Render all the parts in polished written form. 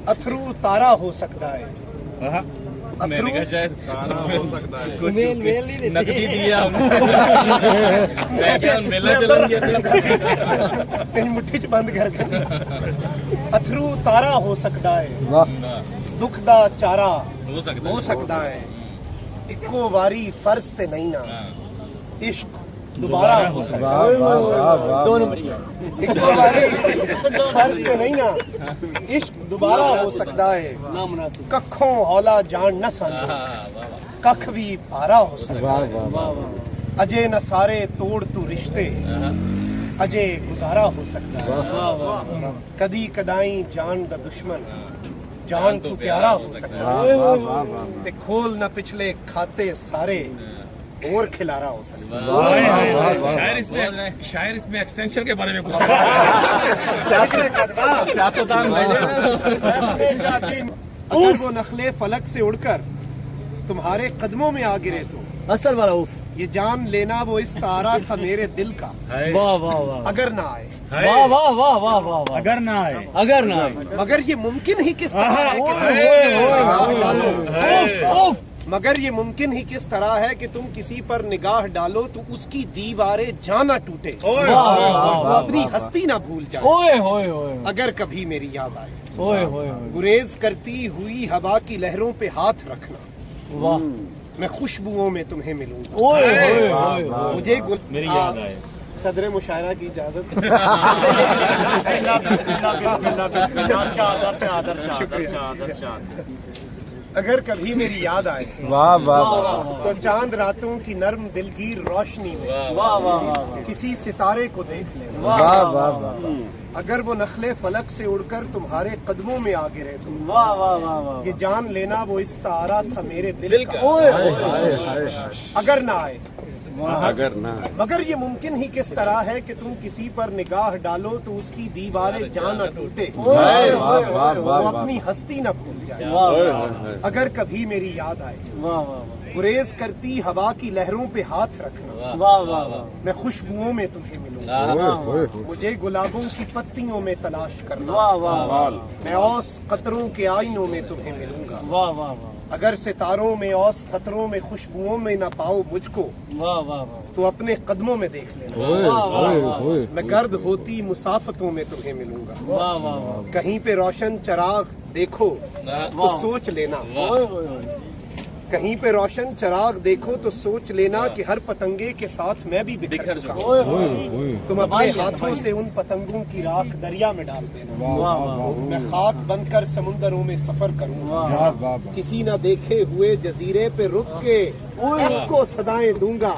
अथरू तारा हो सकता है। मैंने कहा शायद तारा हो सकता है। कुछ नकदी दिया मैं क्या मेला चलन गया कहीं मुट्ठी च बंद कर अथरू तारा हो सकता है, दुख दा चारा हो सकता है। इक्को वारी फर्ज ते नहीं ना, इश्क दोबारा हो सकता है। इक्को वारी फर्ज ते नहीं ना, इश्क दोबारा हो सकता है। कखों हौला जान न सानू, कख भी पारा हो सकता है। अजय न सारे तोड़ तू रिश्ते, अजय गुजारा हो सकता है। कदी कदाई जान दा दुश्मन, जान तू प्यारा हो सकता है। ते खोल न पिछले खाते सारे, और खिलारा हो सकता है। शायर इसमें एक्सटेंशन के बारे में कुछ सियासतदान अगर वो नखले फलक से उड़कर तुम्हारे कदमों में आ गिरे तो असल वाला उफ ये जान लेना वो इस तारा था मेरे दिल का। वाह वाह वाह अगर ना आए, वाह वाह वाह वाह वाह अगर ना आए, अगर ना आए मगर ये मुमकिन ही किस तरह है कि मगर ये मुमकिन ही किस तरह है कि तुम किसी पर निगाह डालो तो उसकी दीवारें जाना टूटे, वो अपनी हस्ती ना भूल जाए। ओए होए होए अगर कभी मेरी याद आए, ओए होए गुरेज करती हुई हवा की लहरों पे हाथ रखना, वाह मैं खुशबुओं में तुम्हें मिलूंगा। ओए होए होए मुझे मेरी याद आए। सदर मुशायरा की इजाजत। अगर कभी मेरी याद आए वाह वाह तो चांद रातों की नर्म दिलगीर रोशनी में वाह वाह किसी सितारे को देख लेना। वाह वाह वाह अगर वो नखले फलक से उड़कर तुम्हारे कदमों में आ गिरे तो वाह वाह वाह ये जान लेना वो इस तारा था मेरे दिल का। ओए अगर ना आए, अगर ना मगर ये मुमकिन ही किस तरह है कि तुम किसी पर निगाह डालो तो उसकी दीवारें जान न टूटे, वो अपनी हस्ती न भूल जाए। अगर कभी मेरी याद आए, वाह वाह गुरेज करती हवा की लहरों पे हाथ रखना, वाह वाह मैं खुशबुओं में तुम्हें मिलूंगा। मुझे गुलाबों की पत्तियों में तलाश करना, वाह वाह मैं औस कतरों के आईनों में तुम्हें मिलूंगा। वाह वाह वाह अगर सितारों में औस कतरों में खुशबुओं में न पाओ मुझको वाह वाह तो अपने कदमों में देख लेना, मैं गर्द होती मुसाफतों में तुम्हें मिलूंगा। वाह वाह कहीं पे रोशन चराग देखो तो सोच लेना, कहीं पे रोशन चराग देखो तो सोच लेना कि हर पतंगे के साथ मैं भी बिखर चुका हूँ। तुम अपने हाथों से उन पतंगों की राख दरिया में डाल देना, मैं खाक बनकर समुंदरों में सफर करूंगा। किसी न देखे हुए जजीरे पे रुक के एफ को सदाएं दूंगा।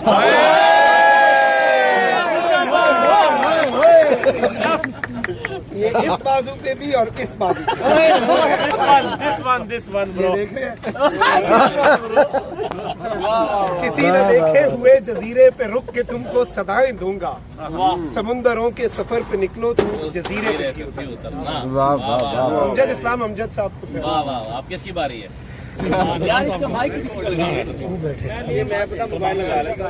ये इस बाजू पे भी और इस बाजू पे। ये देख रहे हैं? किसी ने देखे हुए जजीरे पे रुक के तुमको सदाएं दूंगा, समुंदरों के सफर पे निकलो तो उस जजीरे पे क्यों उतरना। वाह वाह अमजद इस्लाम अमजद साहब को वाह वाह आप किसकी बारी है? यार इसका माइक किसी को लगा ये मैं अपना मोबाइल लगा रहा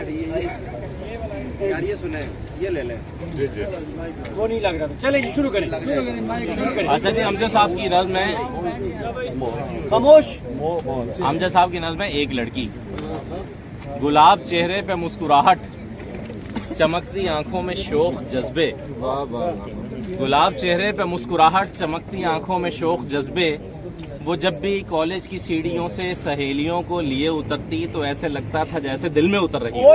यार, ये सुने, ये ले लें। वो नहीं लग रहा था। चले जी शुरू करें शुरू करें। अच्छा जी, अमजद साहब की नज़्म में खामोश। अमजद साहब की नज़्म में एक लड़की, गुलाब चेहरे पे मुस्कुराहट, चमकती आंखों में शौक जज्बे। गुलाब चेहरे पे मुस्कुराहट, चमकती आंखों में शौक जज्बे। वो जब भी कॉलेज की सीढ़ियों से सहेलियों को लिए उतरती तो ऐसे लगता था जैसे दिल में उतर रही है।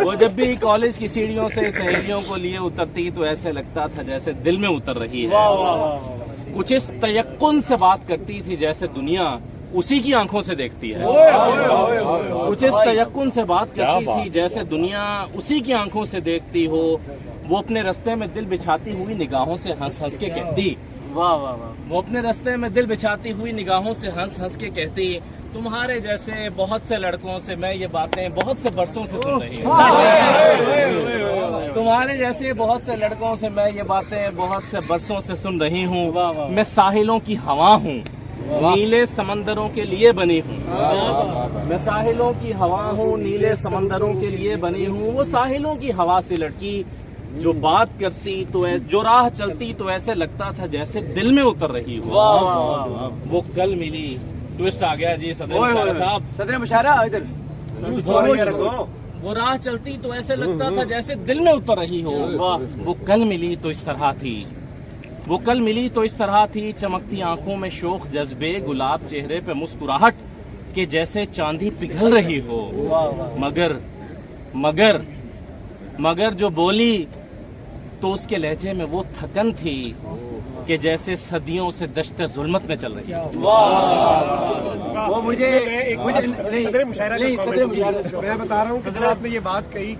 वो जब भी कॉलेज की सीढ़ियों से सहेलियों को लिए उतरती तो ऐसे लगता था जैसे दिल में उतर रही है। कुछ इस तयक्कुन से बात करती थी जैसे दुनिया उसी की आंखों से देखती है। कुछ इस तयक्कुन से बात करती थी जैसे दुनिया उसी की आंखों से देखती हो। वो अपने रास्ते में दिल बिछाती हुई निगाहों से हंस हंस के कहती, वाह वाह वाह। वो अपने रास्ते में दिल बिछाती हुई निगाहों से हंस हंस के कहती, तुम्हारे जैसे बहुत से लड़कों से मैं ये बातें बहुत से बरसों से सुन रही हूँ। तुम्हारे जैसे बहुत से लड़कों से मैं ये बातें बहुत से बरसों से सुन रही हूँ। मैं साहिलों की हवा हूँ, नीले समंदरों के लिए बनी हूँ। मैं साहिलों की हवा हूँ, नीले समंदरों के लिए बनी हूँ। वो साहिलों की हवा से लड़की जो बात करती तो जो राह चलती तो ऐसे लगता था जैसे दिल में उतर रही हो। वो कल मिली, ट्विस्ट आ गया जी सदर मुशारा साहब। सदर मुशारा इधर वो राह चलती तो ऐसे लगता था जैसे दिल में उतर रही हो। वो कल मिली तो इस तरह थी, वो कल मिली तो इस तरह थी, चमकती आंखों में शोख जज्बे, गुलाब चेहरे पे मुस्कुराहट के जैसे चांदी पिघल रही हो। मगर मगर मगर जो बोली तो उसके लहजे में वो थकन थी कि जैसे सदियों से दश्ते जुल्मत में चल रही है। वो मुझे सदर मुशायरा नहीं, सदर मुशायरा मैं बता रहा हूँ कि जब आपने ये बात कही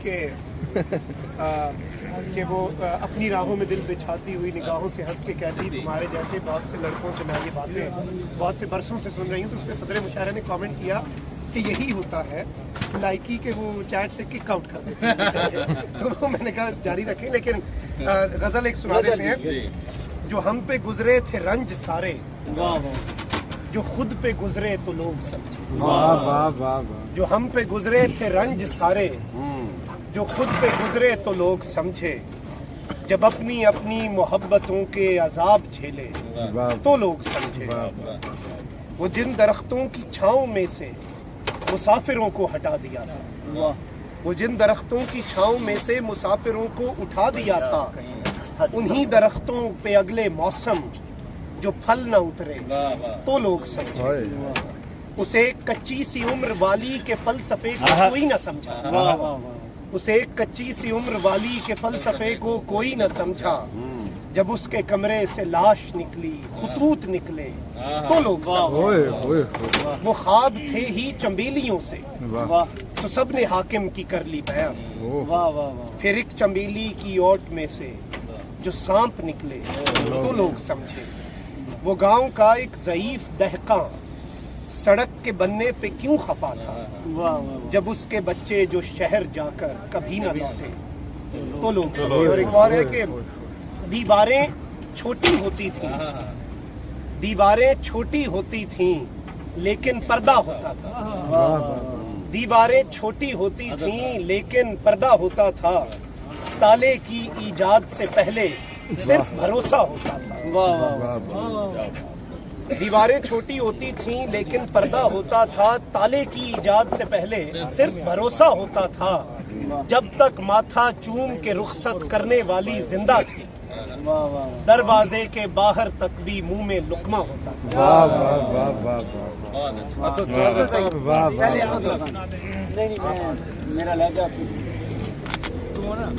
कि वो अपनी राहों में दिल बिछाती हुई निगाहों से हंस के कहती तुम्हारे जैसे बहुत से लड़कों से मैं ये बातें बहुत से बरसों से सुन रही हूँ, तो उस पर सदर मुशायरा ने कमेंट किया कि यही होता है लाइकी के वो चैट से किक आउट कर देते हैं। तो मैंने कहा जारी रखें, लेकिन गजल एक सुना देते हैं। जो हम पे गुजरे थे रंज सारे, जो खुद पे गुजरे तो लोग समझे। वाह वाह वाह। जो हम पे गुजरे थे रंज सारे, जो खुद पे गुजरे तो लोग समझे। जब अपनी अपनी मोहब्बतों के अजाब झेले तो लोग समझे। वो जिन दरख्तों की छांव में से मुसाफिरों को हटा दिया था, वो जिन दरख्तों की छांव में से मुसाफिरों को उठा दिया था, उन्हीं दरख्तों पे अगले मौसम जो फल न उतरे तो लोग समझे। उसे कच्ची सी उम्र वाली के फलसफे को कोई न समझा, उसे कच्ची सी उम्र वाली के फलसफे को कोई न समझा। जब उसके कमरे से लाश निकली, खुतूत निकले तो लोग समझे। वो ख्वाब थे ही चंबेलियों से, तो सब ने हाकिम की कर ली बयान। फिर एक चंबेली की ओट में से जो सांप निकले तो लोग समझे। वो गांव का एक ज़ईफ दहका सड़क के बनने पे क्यों खफा था, जब उसके बच्चे जो शहर जाकर कभी न लौटे तो लोग समझे। और एक और है कि दीवारें छोटी होती थीं, दीवारें छोटी होती थीं लेकिन पर्दा होता था। दीवारें छोटी होती थीं लेकिन पर्दा होता था। ताले की ईजाद से पहले सिर्फ भरोसा होता था। दीवारें छोटी होती थीं लेकिन पर्दा होता था। ताले की ईजाद से पहले सिर्फ भरोसा होता था। जब तक माथा चूम के रुखसत करने वाली जिंदा थी, दरवाजे के बाहर तक भी मुंह में लुकमा होता था। वाह वाह वाह वाह वाह वाह। मेरा लहजा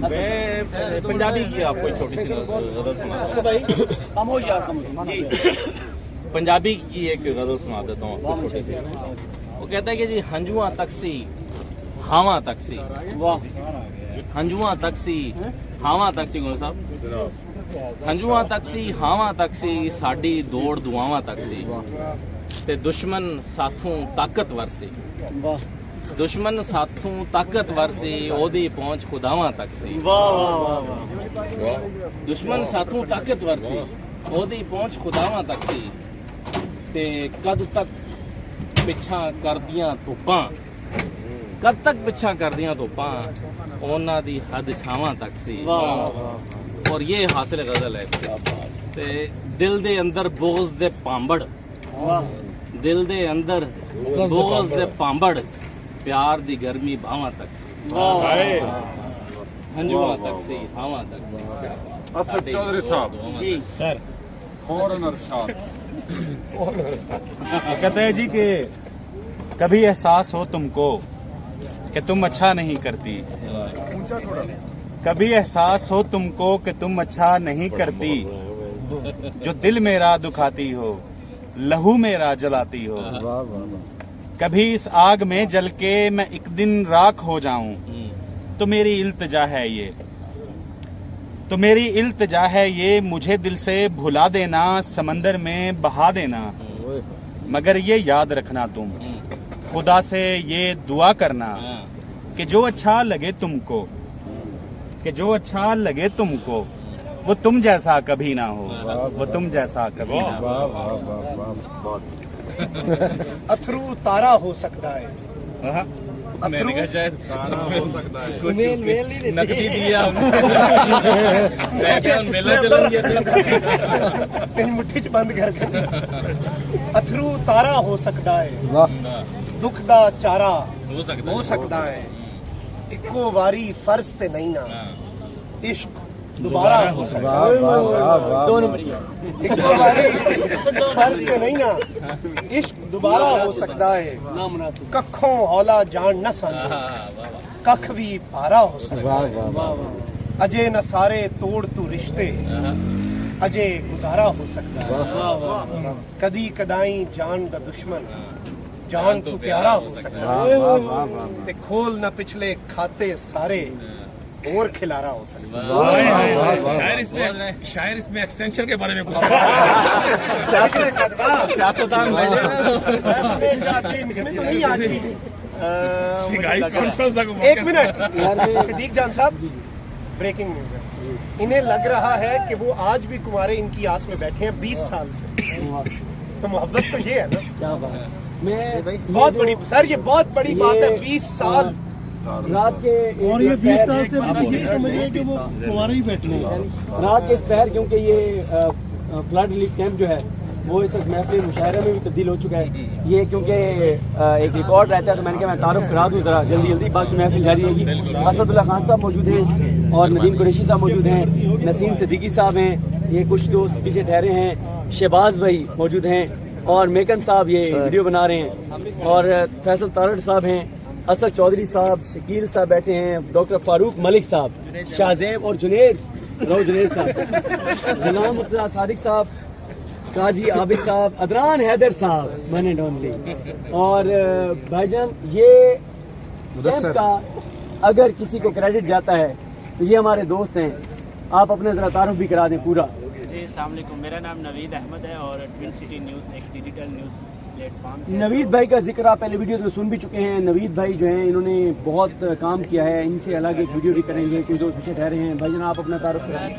मैं पंजाबी की आपको छोटी सी गजल सुना, खामोश यार खामोश। पंजाबी की एक गजल सुना देता हूँ आपको छोटी सी। वो कहता है कि जी हंजुआ तकसी हावा तकसी, हंजुआ तकसी हावा तकसी। कौन साहब? हंजुआ तकसी हावा तकसी, साडी दौड़ दुआवा तकसी, ते दुश्मन साथों ताकतवर सी, दुश्मन साथों ताकतवर सी, ओदी पहुंच खुदावा तक सी। दुश्मन साथों ताकतवर सी, ओदी पहुंच खुदावा तक सी, ते कद तक पिछा कर दियां तोपां, कद तक पिछा कर दियां तोपां, ओना दी हद छावां तक सी। और ये हासिल गजल है। ते दिल दे अंदर बोझ दे पांबड़, दिल दे अंदर बोझ दे पांबड़, प्यार दी गर्मी बावां तक सी, हंजुआ तक सी हावां तक सी। असद चौधरी साहब जी सर, फौरन अरशाद कहते हैं जी कि कभी एहसास हो तुमको कि तुम अच्छा नहीं करती, कभी एहसास हो तुमको कि तुम अच्छा नहीं करती, जो दिल मेरा दुखाती हो, लहू मेरा जलाती हो। कभी इस आग में जल के मैं एक दिन राख हो जाऊं, तो मेरी इल्तिजा है ये, तो मेरी इल्तिजा है ये, मुझे दिल से भुला देना, समंदर में बहा देना। मगर ये याद रखना तुम, खुदा से ये दुआ करना कि जो अच्छा लगे तुमको, कि जो अच्छा लगे तुमको, वो तुम जैसा कभी ना हो, वो तुम जैसा कभी ना हो। वाह वाह वाह वाह। अथरू तारा हो सकता है, हाँ। मैंने कहा शायद तारा हो सकता है। कुछ मेल नहीं देते। नकदी दिया मैं क्या मेला चलन गया तेरी मुट्ठी च बंद कर अथरू तारा हो सकता है, वाह दुख दा चारा हो सकता है, इक्को वारी फर्ज ते नहीं ना, इश्क दोबारा हो सकता वाह वाह वाह वाह। दो नंबर है, इक्को वारी फर्ज ते नहीं ना, इश्क दोबारा हो सकता है, नामुनासिब। कखों हौला जान न सान, कख भी पारा हो सकता वाह है, वाह वाह। अजय न सारे तोड़ तू रिश्ते, अजय गुजारा हो सकता है, कदी कदाई जान दा दुश्मन, जान तू प्यारा हो सकता वाह है, वाह वाह वाह। ते खोल न पिछले खाते सारे, और खिलारा हो सकता है। वाह वाह वाह। शायर इसमें एक्सटेंशन के बारे में कुछ सियासतदान इसमें तो नहीं आज भी। शिकायत कॉन्फ्रेंस तक एक मिनट सिद्दीक जान साहब, ब्रेकिंग न्यूज। इन्हें लग रहा है कि वो आज भी कुंवारे इनकी आस में बैठे हैं 20 साल से, तो मोहब्बत तो ये है ना। क्या बात है। मैं बहुत बड़ी सर, ये बहुत बड़ी बात है, 20 साल। रात के और ये 20 साल से ये समझिए कि वो कुंवारे ही बैठे हैं। रात के इस पहर, क्योंकि ये फ्लड रिलीफ कैंप जो है वो इस वक्त महफिल मुशायरे में भी तब्दील हो चुका है। ये क्योंकि एक रिकॉर्ड रहता है तो मैंने कहा मैं तारुफ करा दूं जरा जल्दी जल्दी, बाकी महफिल जारी रहेगी। असदुल्ला खान साहब मौजूद हैं और नदीम कुरैशी साहब मौजूद हैं, नसीम सिद्दीकी साहब हैं, ये कुछ दोस्त पीछे ठहरे हैं, शहबाज भाई मौजूद हैं और मेकन साहब ये वीडियो बना रहे हैं, और फैसल तारड़ साहब हैं, असद चौधरी साहब, शकील साहब बैठे हैं, डॉक्टर फारूक मलिक साहब, शाहजेब और जुनेद साहब, गुलाम मुर्तजा सादिक साहब, काजी आबिद साहब, अदरान हैदर साहब, वन एंड ओनली। और भाईजान ये कैंप का अगर किसी को क्रेडिट जाता है तो ये हमारे दोस्त हैं, आप अपना जरा तारुफ भी करा दें पूरा। जी अस्सलाम वालेकुम, मेरा नाम नवीद अहमद है और ट्विन सिटी न्यूज़ एक डिजिटल न्यूज़ प्लेटफॉर्म है। नवीद भाई का जिक्र आप पहले वीडियोस में सुन भी चुके हैं। नवीद भाई जो हैं इन्होंने बहुत काम किया है, इनसे अलग एक वीडियो भी करेंगे, कुछ दोस्त पीछे ठहरे हैं। भाईजान आप अपना तारुफ करें।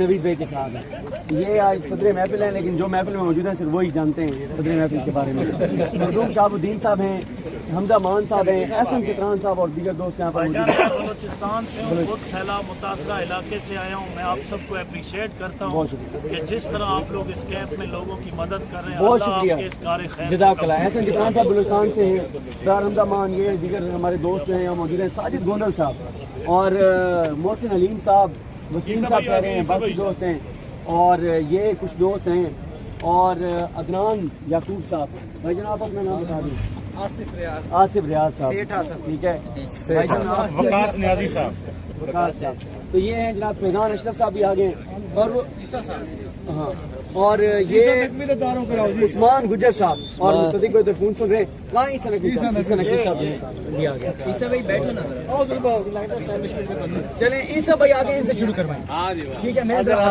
नवीद भाई के साथ हैं, ये आज सदर महफिल है, लेकिन जो महफिल में मौजूद है सिर्फ वही जानते हैं सदर महफिल के बारे में। मखदूम शाहबुद्दीन साहब हैं, हमजा मान साहब हैं, एहसन कितरान साहब और दीगर दोस्त यहाँ पर मौजूद हैं। बलोचिस्तान से हूँ, खुद सैलाब मुतासरा इलाके से आया हूँ। मैं आप सबको अप्रिशिएट करता हूँ बहुत शुक्रिया। कि जिस तरह आप लोग इस कैंप में लोगों की मदद कर रहे हैं। बहुत अल्लाह शुक्रिया, आपके इस कार्य खैर को जज़ाकल्लाह। एहसन कितरान साहब बलूचिस्तान से हैं, दार हमजा मान, ये दीगर हमारे दोस्त जो हैं यहाँ मौजूद हैं, साजिद गोंदल साहब और मोहसिन हलीम साहब, वसीम साहब कह रहे हैं, बाकी दोस्त हैं, और ये कुछ दोस्त हैं, और अदनान याकूब साहब। भाई जनाब आप अपना नाम बता दें। आसिफ रियाज साहब, ठीक है। भाईजान आप वकास न्याजी साहब, वकास साहब, तो ये हैं जनाब फैजान अशरफ साहब भी आ गए, और वो हाँ, और ये उस्मान गुजर साहब और सदीक भाई तो फोन सुन रहे, कहाँ ईसा नकवी साहब भी आ गया। ईसा भाई बैठो ना, चले ईसा भाई आगे, इनसे शुरू करवाएं। ठीक है, मैं जरा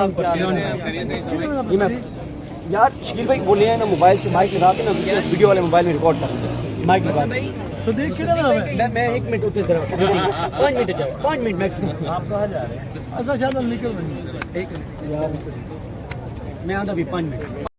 यार शकील भाई बोले हैं ना, मोबाइल से माइक लगा के ना वीडियो वाले मोबाइल में रिकॉर्ड कर माइक लगा। सदीक किधर है? मैं 1 मिनट उठे जरा 5 मिनट जाओ, 5 मिनट मैक्सिमम। आप कहाँ जा रहे हैं? अच्छा शायद निकल रही है। यार मैं आता भी 5 मिनट।